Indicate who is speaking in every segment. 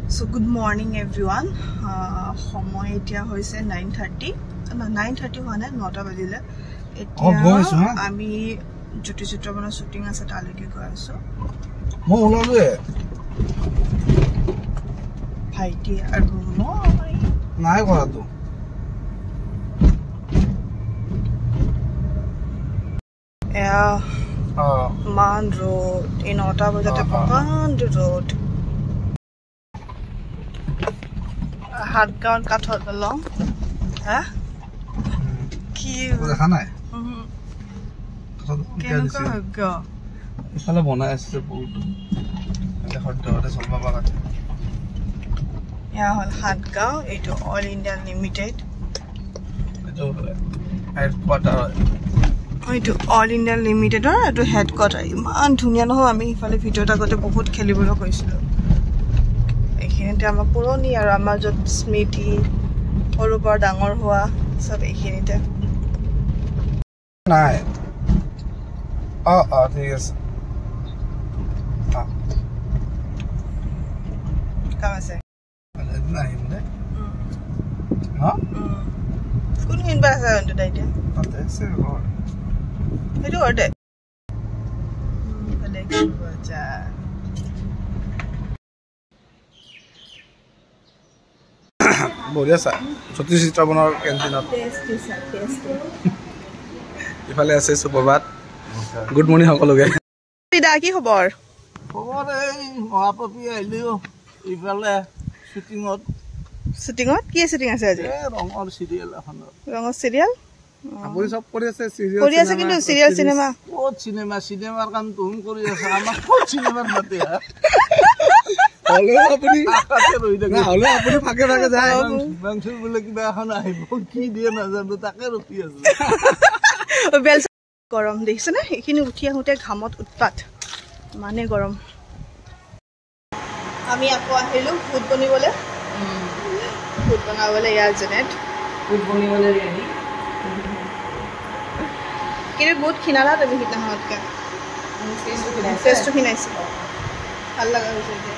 Speaker 1: So good morning everyone. সময় এতিয়া হৈছে 9:30 না 9:30 হোৱা নাই 9টা বাজিলে এতিয়া আমি জুটি চিত্ৰবনৰ শুটিং আছে তালৈকে গৈ আছো
Speaker 2: মই ওলালে
Speaker 1: ভাইটি আৰু মই
Speaker 2: নাই কৰাটো
Speaker 1: মান road in 9টা বজাতে পকান road হাতগাঁও কাঠত লং হা কি
Speaker 2: দেখা নাই
Speaker 1: কেনেকুৱা হগ
Speaker 2: ইফালে বনাই আছে পুলটো এটা হদ্দতে চলবা পাৰাতে
Speaker 1: ইয়া হল হাতগাঁও এইটো অল ইণ্ডিয়া লিমিটেড
Speaker 2: এইটো হেডকোয়াৰ্টাৰ
Speaker 1: এইটো অল ইণ্ডিয়া লিমিটেডৰ এইটো হেডকোয়াৰ্টাৰ ইমান ধুনীয়া নহয় আমি ইফালে ভিডিঅ'ত আগতে বহুত খেলিবলৈ গৈছিলোঁ এইখিনিতে আমাৰ পুৰণি আৰু আমাৰ য'ত স্মৃতি সৰুৰ পৰা ডাঙৰ হোৱা চব এইখিনিতে
Speaker 2: নাই ঠিক আছে
Speaker 1: কাম আছে
Speaker 2: আহিম দে
Speaker 1: কোনখিনিত বা আছে এতিয়া
Speaker 2: তাতে আছে
Speaker 1: সেইটো ঘৰতে ভালে কৰিব যা
Speaker 2: বঢ়িয়া চা সতী চিত্ৰবনৰ কেণ্টিনত ইফালে আছে সুপ্ৰভাত গুড মৰ্নিং সকলোকে
Speaker 1: দিদা কি খবৰ
Speaker 2: খবৰ এই মহাপ্ৰভু আহিলেও ইফালে
Speaker 1: শুটিঙত কি শুটিং আছে আজি
Speaker 2: ৰঙৰ চিৰিয়েল এখন
Speaker 1: ৰঙৰ চিৰিয়েল
Speaker 2: আপুনি চব কৰি আছে চিৰিয়েল
Speaker 1: কৰি আছে কিন্তু চিৰিয়েল চিনেমা
Speaker 2: ক'ত চিনেমাৰ কাম তুম কৰি আছে আমাৰ ক'ত চিনেমাৰ মাতে হ'লেও আপুনি ফাকে ফাকে যায় মাংসুৰ বোলে কিবা এখন আহিব কি দিয়ে নাজানো তাকে ৰখি আছে
Speaker 1: গৰম দেখিছে নে এইখিনি উঠি আহোঁতে ঘামত উৎপাত মানে গৰম আমি আকৌ আহিলোঁ ভূত বনিবলৈ ভূত বনাবলৈ ইয়াৰ জেনেট ভূত বনিবলৈ ৰেডি কিন্তু বহুত খিনালা তুমি সিদিনাখনতকৈ ফেচটো খিনাইছোঁ ভাল লগা হৈছে এতিয়া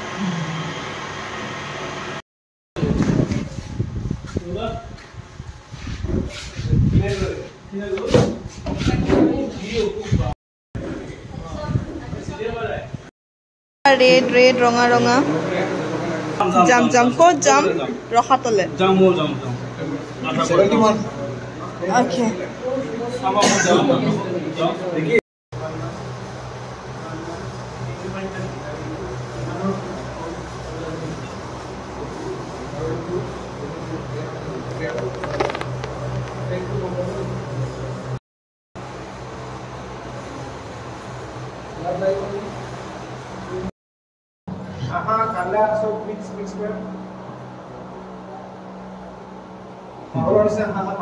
Speaker 1: ৰেড ৰেড ৰঙা ৰঙা যাম যাম ক'ত যাম ৰখাতলে অ'কে
Speaker 2: so mix में और से खाना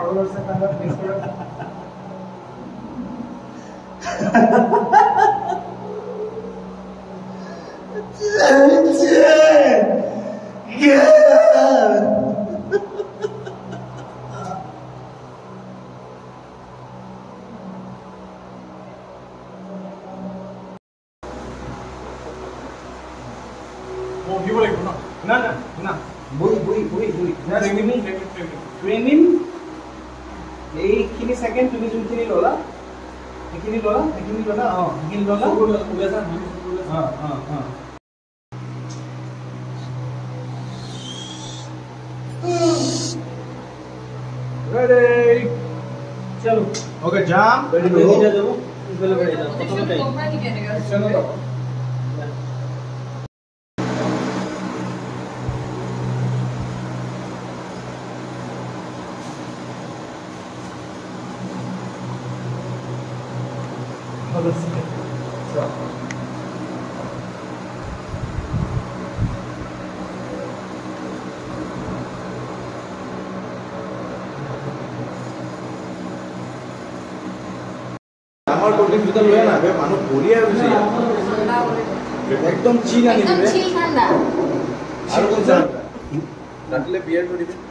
Speaker 2: mix में ना बुई ना ट्रेनिंग এইখিনি সেকেন্ড তুমি যোনখিনি ললা এইখিনি ললা এইখিনি ললা ওলাছা रेडी चलो ओके जाम रेडी हो जाओ पहले बैठ जाओ प्रथम टाइम चलो আমার কোল্ড জুতা লয়ে না বে মানুষ বলিয়া হইছে একদম চিল আনি দিবে চিল ঠান্ডা আর কোন রাতলে বিয়ার করিবে